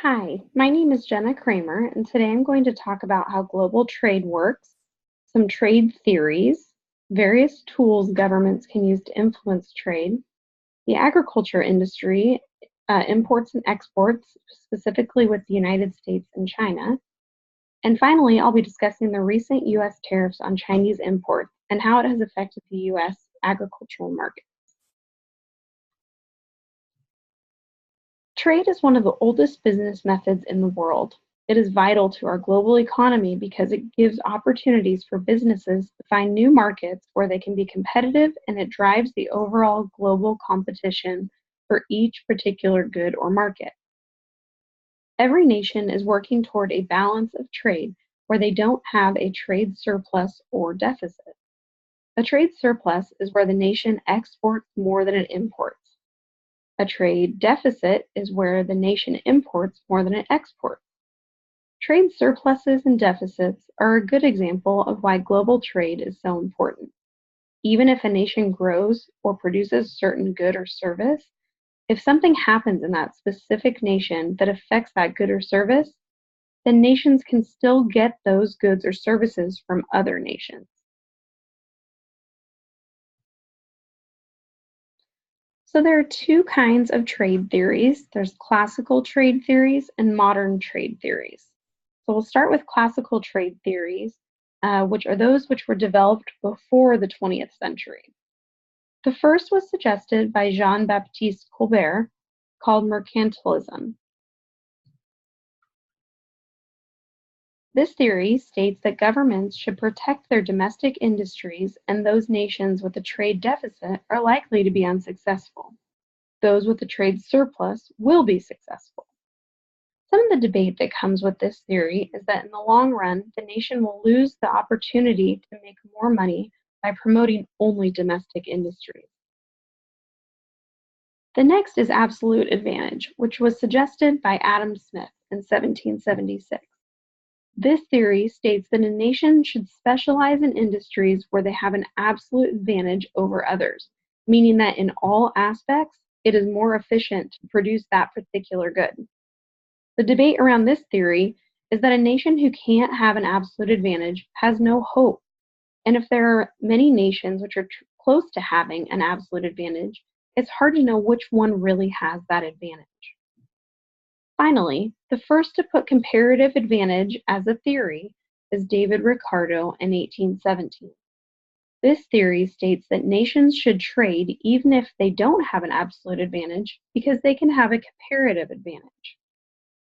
Hi, my name is Jenna Kramer, and today I'm going to talk about how global trade works, some trade theories, various tools governments can use to influence trade, the agriculture industry, imports and exports, specifically with the United States and China, and finally, I'll be discussing the recent U.S. tariffs on Chinese imports and how it has affected the U.S. agricultural market. Trade is one of the oldest business methods in the world. It is vital to our global economy because it gives opportunities for businesses to find new markets where they can be competitive, and it drives the overall global competition for each particular good or market. Every nation is working toward a balance of trade where they don't have a trade surplus or deficit. A trade surplus is where the nation exports more than it imports. A trade deficit is where the nation imports more than it exports. Trade surpluses and deficits are a good example of why global trade is so important. Even if a nation grows or produces a certain good or service, if something happens in that specific nation that affects that good or service, then nations can still get those goods or services from other nations. So there are two kinds of trade theories. There's classical trade theories and modern trade theories. So we'll start with classical trade theories, which are those which were developed before the 20th century. The first was suggested by Jean-Baptiste Colbert, called mercantilism. This theory states that governments should protect their domestic industries, and those nations with a trade deficit are likely to be unsuccessful. Those with a trade surplus will be successful. Some of the debate that comes with this theory is that in the long run, the nation will lose the opportunity to make more money by promoting only domestic industries. The next is absolute advantage, which was suggested by Adam Smith in 1776. This theory states that a nation should specialize in industries where they have an absolute advantage over others, meaning that in all aspects, it is more efficient to produce that particular good. The debate around this theory is that a nation who can't have an absolute advantage has no hope. And if there are many nations which are close to having an absolute advantage, it's hard to know which one really has that advantage. Finally, the first to put comparative advantage as a theory is David Ricardo in 1817. This theory states that nations should trade even if they don't have an absolute advantage because they can have a comparative advantage.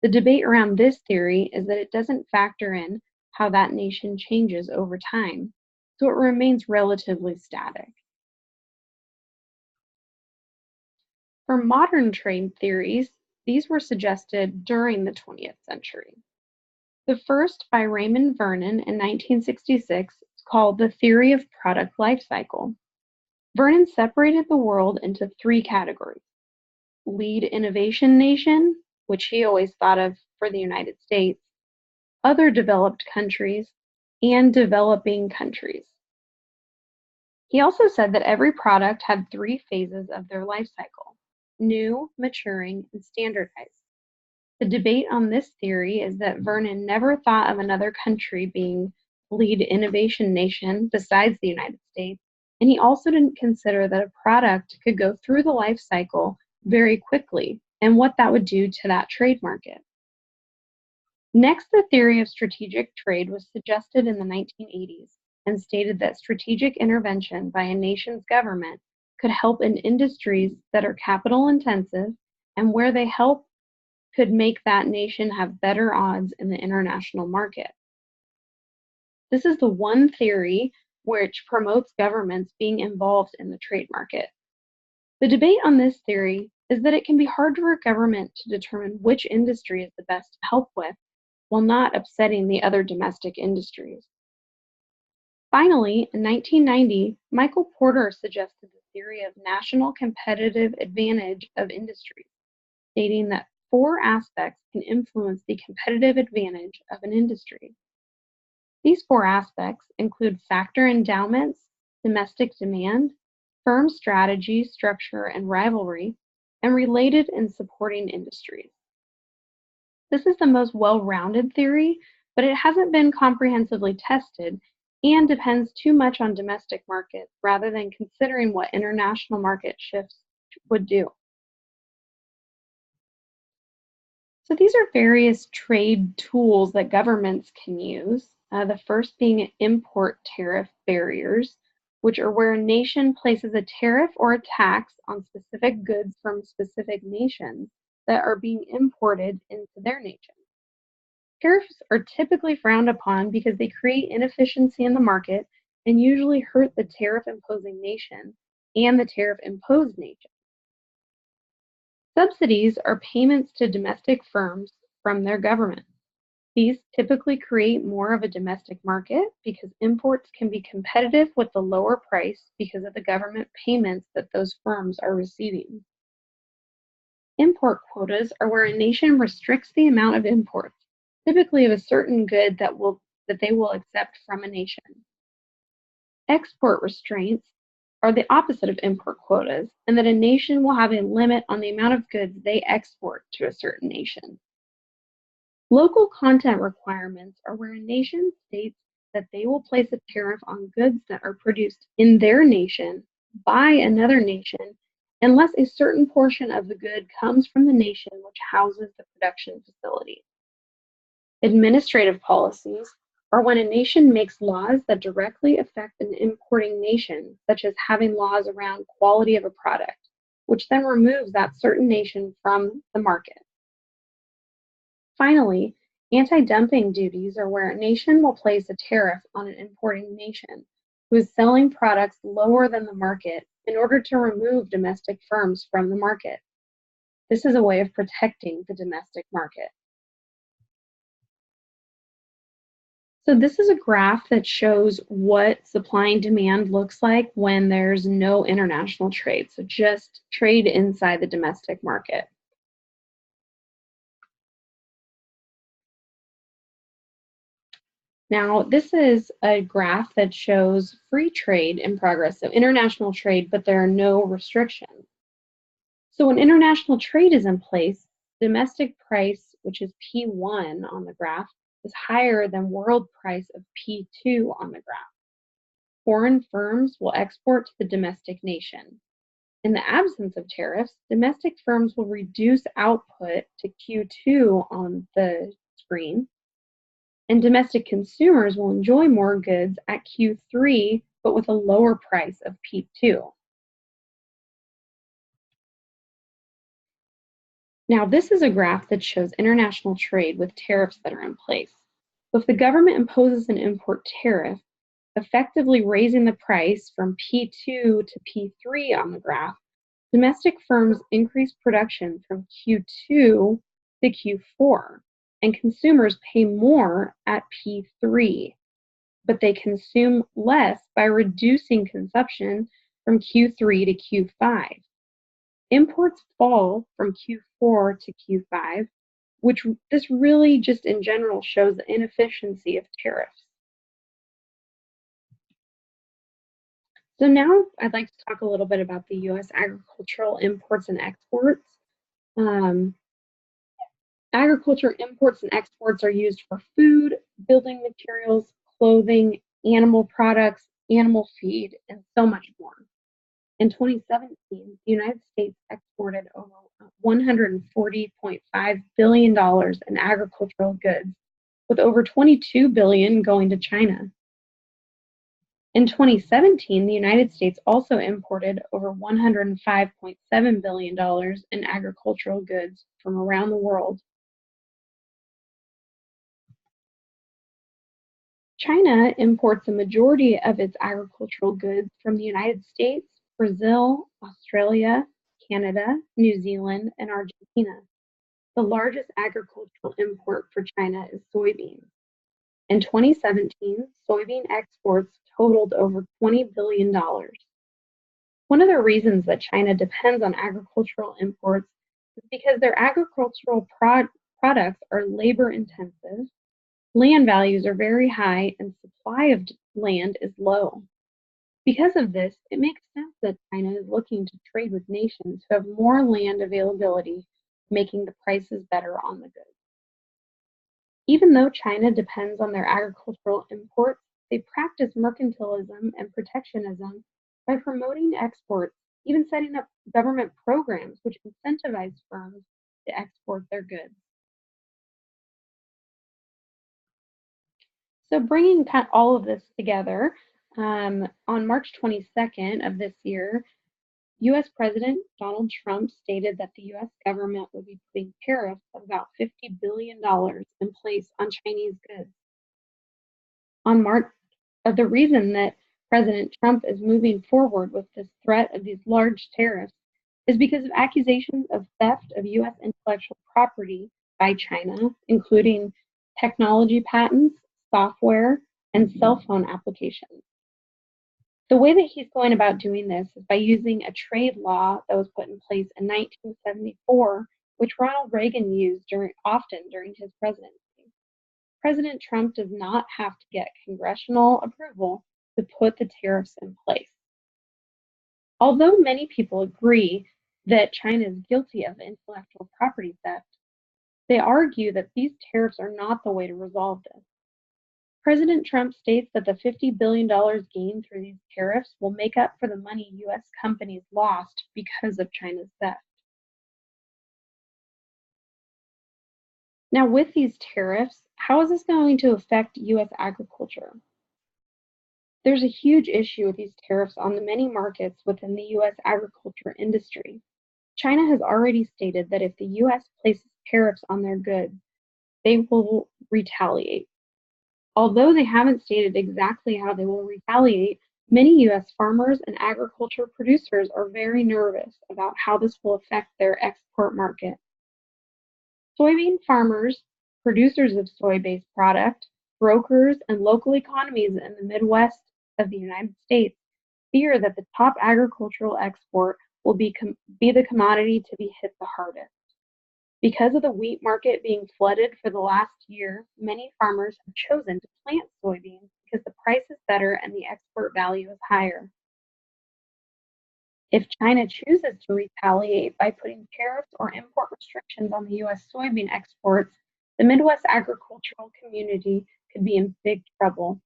The debate around this theory is that it doesn't factor in how that nation changes over time, so it remains relatively static. For modern trade theories, these were suggested during the 20th century. The first, by Raymond Vernon in 1966, is called The Theory of Product Life Cycle. Vernon separated the world into three categories: lead innovation nation, which he always thought of for the United States, other developed countries, and developing countries. He also said that every product had three phases of their life cycle: new, maturing, and standardized. The debate on this theory is that Vernon never thought of another country being lead innovation nation besides the United States, and he also didn't consider that a product could go through the life cycle very quickly and what that would do to that trade market. Next, the theory of strategic trade was suggested in the 1980s and stated that strategic intervention by a nation's government could help in industries that are capital intensive and where they help could make that nation have better odds in the international market. This is the one theory which promotes governments being involved in the trade market. The debate on this theory is that it can be hard for a government to determine which industry is the best to help with while not upsetting the other domestic industries. Finally, in 1990, Michael Porter suggested the theory of national competitive advantage of industries, stating that four aspects can influence the competitive advantage of an industry. These four aspects include factor endowments, domestic demand, firm strategy, structure, and rivalry, and related and supporting industries. This is the most well-rounded theory, but it hasn't been comprehensively tested and depends too much on domestic markets rather than considering what international market shifts would do. So these are various trade tools that governments can use. The first being import tariff barriers, which are where a nation places a tariff or a tax on specific goods from specific nations that are being imported into their nation. Tariffs are typically frowned upon because they create inefficiency in the market and usually hurt the tariff imposing nation and the tariff imposed nation. Subsidies are payments to domestic firms from their government. These typically create more of a domestic market because imports can be competitive with the lower price because of the government payments that those firms are receiving. Import quotas are where a nation restricts the amount of imports, typically of a certain good that they will accept from a nation. Export restraints are the opposite of import quotas, and that a nation will have a limit on the amount of goods they export to a certain nation. Local content requirements are where a nation states that they will place a tariff on goods that are produced in their nation by another nation unless a certain portion of the good comes from the nation which houses the production facility. Administrative policies are when a nation makes laws that directly affect an importing nation, such as having laws around quality of a product, which then removes that certain nation from the market. Finally, anti-dumping duties are where a nation will place a tariff on an importing nation who is selling products lower than the market in order to remove domestic firms from the market. This is a way of protecting the domestic market. So this is a graph that shows what supply and demand looks like when there's no international trade, so just trade inside the domestic market. Now, this is a graph that shows free trade in progress, so international trade, but there are no restrictions. So when international trade is in place, domestic price, which is P1 on the graph, is higher than world price of P2 on the graph. Foreign firms will export to the domestic nation. In the absence of tariffs, domestic firms will reduce output to Q2 on the screen, and domestic consumers will enjoy more goods at Q3, but with a lower price of P2. Now, this is a graph that shows international trade with tariffs that are in place. So if the government imposes an import tariff, effectively raising the price from P2 to P3 on the graph, domestic firms increase production from Q2 to Q4, and consumers pay more at P3, but they consume less by reducing consumption from Q3 to Q5. Imports fall from Q4 to Q5, which this really just in general shows the inefficiency of tariffs. So now I'd like to talk a little bit about the U.S. agricultural imports and exports. Agriculture imports and exports are used for food, building materials, clothing, animal products, animal feed, and so much more. In 2017, the United States exported over $140.5 billion in agricultural goods, with over $22 billion going to China. In 2017, the United States also imported over $105.7 billion in agricultural goods from around the world. China imports a majority of its agricultural goods from the United States, Brazil, Australia, Canada, New Zealand, and Argentina. The largest agricultural import for China is soybeans. In 2017, soybean exports totaled over $20 billion. One of the reasons that China depends on agricultural imports is because their agricultural products are labor intensive, land values are very high, and supply of land is low. Because of this, it makes sense that China is looking to trade with nations who have more land availability, making the prices better on the goods. Even though China depends on their agricultural imports, they practice mercantilism and protectionism by promoting exports, even setting up government programs which incentivize firms to export their goods. So, bringing all of this together, on March 22nd of this year, US President Donald Trump stated that the US government would be putting tariffs of about $50 billion in place on Chinese goods. On March, the reason that President Trump is moving forward with this threat of these large tariffs is because of accusations of theft of US intellectual property by China, including technology patents, software, and cell phone applications. The way that he's going about doing this is by using a trade law that was put in place in 1974, which Ronald Reagan used often during his presidency. President Trump does not have to get congressional approval to put the tariffs in place. Although many people agree that China is guilty of intellectual property theft, they argue that these tariffs are not the way to resolve this. President Trump states that the $50 billion gained through these tariffs will make up for the money US companies lost because of China's theft. Now, with these tariffs, how is this going to affect US agriculture? There's a huge issue with these tariffs on the many markets within the US agriculture industry. China has already stated that if the US places tariffs on their goods, they will retaliate. Although they haven't stated exactly how they will retaliate, many US farmers and agriculture producers are very nervous about how this will affect their export market. Soybean farmers, producers of soy-based product, brokers, and local economies in the Midwest of the United States fear that the top agricultural export will be the commodity to be hit the hardest. Because of the wheat market being flooded for the last year, many farmers have chosen to plant soybeans because the price is better and the export value is higher. If China chooses to retaliate by putting tariffs or import restrictions on the US soybean exports, the Midwest agricultural community could be in big trouble.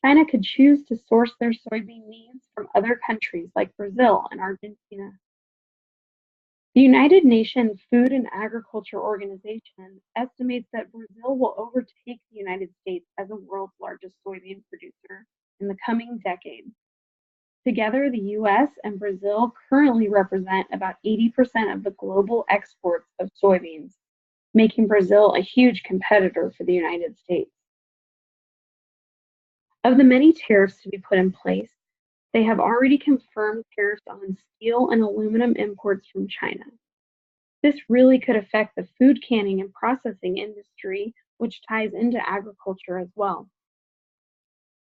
China could choose to source their soybean needs from other countries like Brazil and Argentina. The United Nations Food and Agriculture Organization estimates that Brazil will overtake the United States as the world's largest soybean producer in the coming decade. Together, the US and Brazil currently represent about 80% of the global exports of soybeans, making Brazil a huge competitor for the United States. Of the many tariffs to be put in place, they have already confirmed tariffs on steel and aluminum imports from China. This really could affect the food canning and processing industry, which ties into agriculture as well.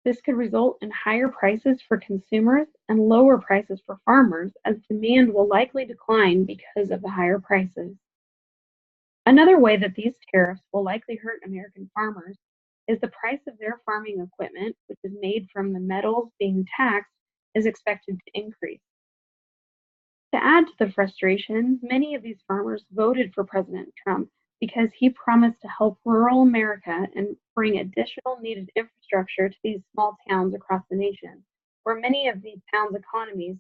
This could result in higher prices for consumers and lower prices for farmers, as demand will likely decline because of the higher prices. Another way that these tariffs will likely hurt American farmers is the price of their farming equipment, which is made from the metals being taxed, is expected to increase. To add to the frustration, many of these farmers voted for President Trump because he promised to help rural America and bring additional needed infrastructure to these small towns across the nation, where many of these towns' economies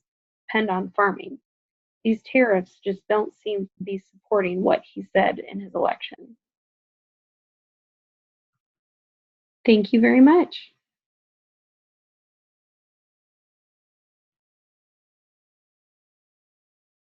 depend on farming. These tariffs just don't seem to be supporting what he said in his election. Thank you very much.